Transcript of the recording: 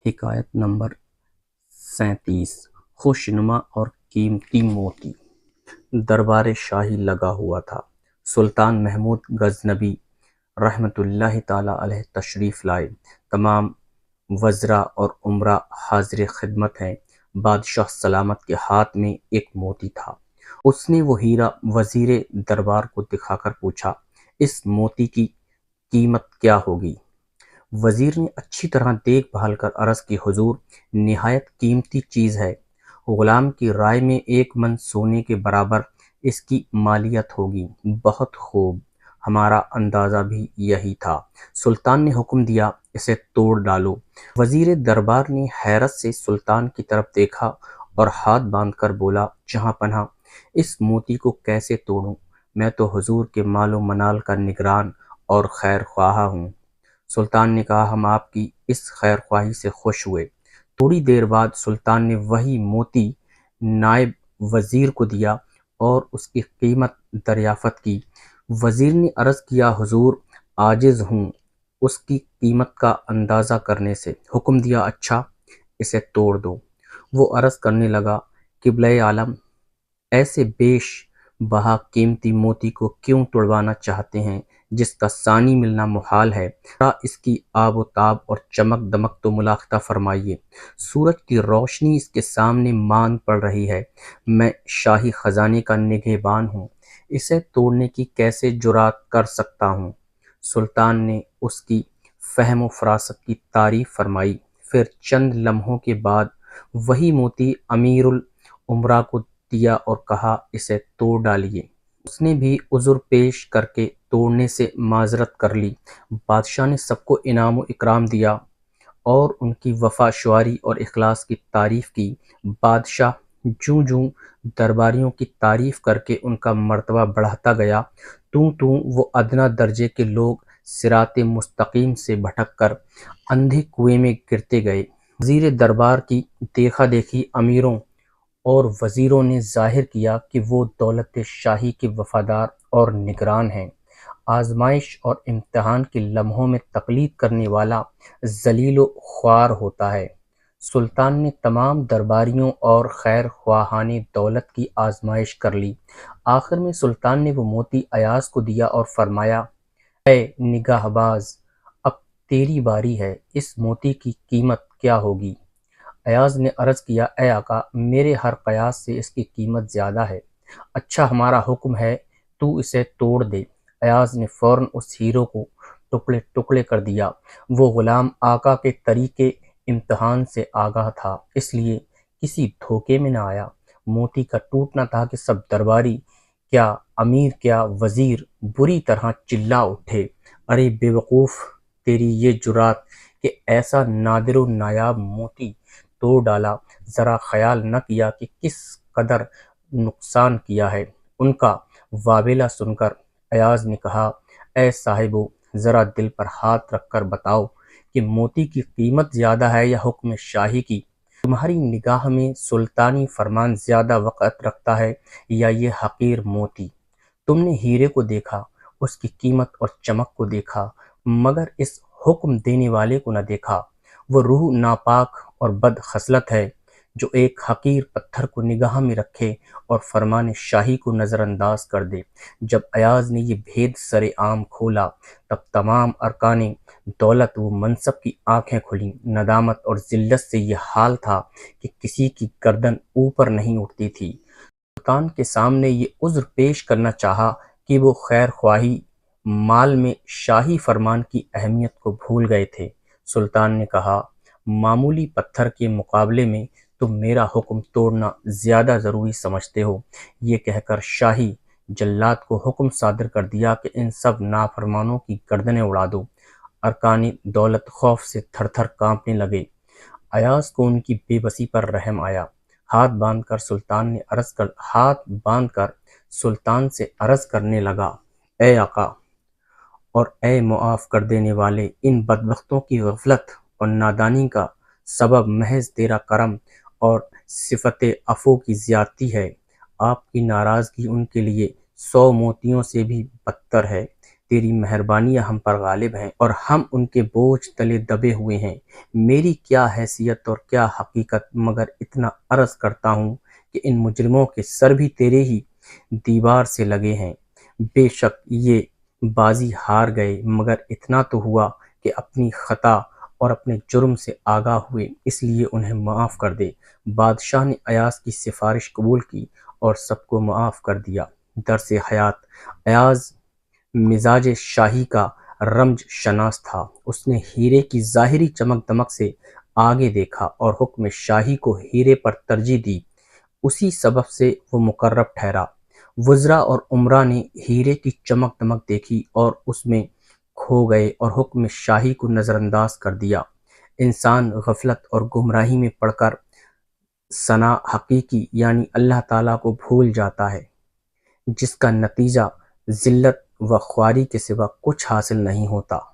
حکایت نمبر 37 خوشنما اور قیمتی موتی۔ دربار شاہی لگا ہوا تھا۔ سلطان محمود غزنوی رحمۃ اللہ تعالیٰ علیہ تشریف لائے۔ تمام وزراء اور امراء حاضر خدمت ہیں۔ بادشاہ سلامت کے ہاتھ میں ایک موتی تھا۔ اس نے وہ ہیرا وزیر دربار کو دکھا کر پوچھا، اس موتی کی قیمت کیا ہوگی؟ وزیر نے اچھی طرح دیکھ بھال کر عرض کی، حضور نہایت قیمتی چیز ہے۔ غلام کی رائے میں 1 من سونے کے برابر اس کی مالیت ہوگی۔ بہت خوب، ہمارا اندازہ بھی یہی تھا۔ سلطان نے حکم دیا، اسے توڑ ڈالو۔ وزیر دربار نے حیرت سے سلطان کی طرف دیکھا اور ہاتھ باندھ کر بولا، جہاں پناہ اس موتی کو کیسے توڑوں؟ میں تو حضور کے مال و منال کا نگران اور خیر خواہ ہوں۔ سلطان نے کہا، ہم آپ کی اس خیر خواہی سے خوش ہوئے۔ تھوڑی دیر بعد سلطان نے وہی موتی نائب وزیر کو دیا اور اس کی قیمت دریافت کی۔ وزیر نے عرض کیا، حضور عاجز ہوں اس کی قیمت کا اندازہ کرنے سے۔ حکم دیا، اچھا اسے توڑ دو۔ وہ عرض کرنے لگا، قبلۂ عالم ایسے بیش بہا قیمتی موتی کو کیوں توڑوانا چاہتے ہیں جس کا ثانی ملنا محال ہے؟ اس کی آب و تاب اور چمک دمک تو ملاحظہ فرمائیے۔ سورج کی روشنی اس کے سامنے مان پڑ رہی ہے۔ میں شاہی خزانے کا نگہبان ہوں، اسے توڑنے کی کیسے جرأت کر سکتا ہوں؟ سلطان نے اس کی فہم و فراست کی تعریف فرمائی۔ پھر چند لمحوں کے بعد وہی موتی امیر الامراء کو دیا اور کہا، اسے توڑ ڈالیے۔ اس نے بھی عذر پیش کر کے توڑنے سے معذرت کر لی۔ بادشاہ نے سب کو انعام و اکرام دیا اور ان کی وفا شعاری اور اخلاص کی تعریف کی۔ بادشاہ جوں جوں درباریوں کی تعریف کر کے ان کا مرتبہ بڑھاتا گیا، توں وہ ادنا درجے کے لوگ صراط مستقیم سے بھٹک کر اندھے کنویں میں گرتے گئے۔ وزیر دربار کی دیکھا دیکھی امیروں اور وزیروں نے ظاہر کیا کہ وہ دولت شاہی کے وفادار اور نگران ہیں۔ آزمائش اور امتحان کے لمحوں میں تقلید کرنے والا ذلیل و خوار ہوتا ہے۔ سلطان نے تمام درباریوں اور خیر خواہان دولت کی آزمائش کر لی۔ آخر میں سلطان نے وہ موتی ایاز کو دیا اور فرمایا، اے نگاہ باز، اب تیری باری ہے، اس موتی کی قیمت کیا ہوگی؟ ایاز نے عرض کیا، اے آقا، میرے ہر قیاس سے اس کی قیمت زیادہ ہے۔ اچھا، ہمارا حکم ہے، تو اسے توڑ دے۔ ایاز نے فوراً اس ہیرو کو ٹکڑے ٹکڑے کر دیا۔ وہ غلام آقا کے طریقے امتحان سے آگاہ تھا، اس لیے کسی دھوکے میں نہ آیا۔ موتی کا ٹوٹنا تھا کہ سب درباری، کیا امیر کیا وزیر، بری طرح چلا اٹھے، ارے بے وقوف، تیری یہ جرأت کہ ایسا نادر و نایاب موتی توڑ ڈالا، ذرا خیال نہ کیا کہ کس قدر نقصان کیا ہے۔ ان کا واویلا سن کر ایاز نے کہا، اے صاحبو، ذرا دل پر ہاتھ رکھ کر بتاؤ کہ موتی کی قیمت زیادہ ہے یا حکم شاہی کی؟ تمہاری نگاہ میں سلطانی فرمان زیادہ وقعت رکھتا ہے یا یہ حقیر موتی؟ تم نے ہیرے کو دیکھا، اس کی قیمت اور چمک کو دیکھا، مگر اس حکم دینے والے کو نہ دیکھا۔ وہ روح ناپاک اور بد خصلت ہے جو ایک حقیر پتھر کو نگاہ میں رکھے اور فرمان شاہی کو نظر انداز کر دے۔ جب ایاز نے یہ بھید سر عام کھولا، تب تمام ارکان دولت و منصب کی آنکھیں کھلیں۔ ندامت اور ذلت سے یہ حال تھا کہ کسی کی گردن اوپر نہیں اٹھتی تھی۔ سلطان کے سامنے یہ عذر پیش کرنا چاہا کہ وہ خیر خواہی مال میں شاہی فرمان کی اہمیت کو بھول گئے تھے۔ سلطان نے کہا، معمولی پتھر کے مقابلے میں تم میرا حکم توڑنا زیادہ ضروری سمجھتے ہو۔ یہ کہہ کر شاہی جلاد کو حکم صادر کر دیا کہ ان سب نافرمانوں کی گردنیں اڑا دو۔ ارکان دولت خوف سے تھر تھر کانپنے لگے۔ ایاز کو ان کی بے بسی پر رحم آیا۔ ہاتھ باندھ کر سلطان سے عرض کرنے لگا، اے آقا اور اے معاف کر دینے والے، ان بدبختوں کی غفلت اور نادانی کا سبب محض تیرا کرم اور صفت عفو کی زیادتی ہے۔ آپ کی ناراضگی ان کے لیے 100 موتیوں سے بھی بدتر ہے۔ تیری مہربانیاں ہم پر غالب ہیں اور ہم ان کے بوجھ تلے دبے ہوئے ہیں۔ میری کیا حیثیت اور کیا حقیقت، مگر اتنا عرض کرتا ہوں کہ ان مجرموں کے سر بھی تیرے ہی دیوار سے لگے ہیں۔ بے شک یہ بازی ہار گئے، مگر اتنا تو ہوا کہ اپنی خطا اور اپنے جرم سے آگاہ ہوئے، اس لیے انہیں معاف کر دے۔ بادشاہ نے ایاز کی سفارش قبول کی اور سب کو معاف کر دیا۔ درس حیات: ایاز مزاج شاہی کا رمج شناس تھا۔ اس نے ہیرے کی ظاہری چمک دمک سے آگے دیکھا اور حکم شاہی کو ہیرے پر ترجیح دی، اسی سبب سے وہ مقرب ٹھہرا۔ وزراء اور امراء نے ہیرے کی چمک دمک دیکھی اور اس میں کھو گئے اور حکم شاہی کو نظر انداز کر دیا۔ انسان غفلت اور گمراہی میں پڑ کر ثنا حقیقی یعنی اللہ تعالیٰ کو بھول جاتا ہے، جس کا نتیجہ ذلت و خواری کے سوا کچھ حاصل نہیں ہوتا۔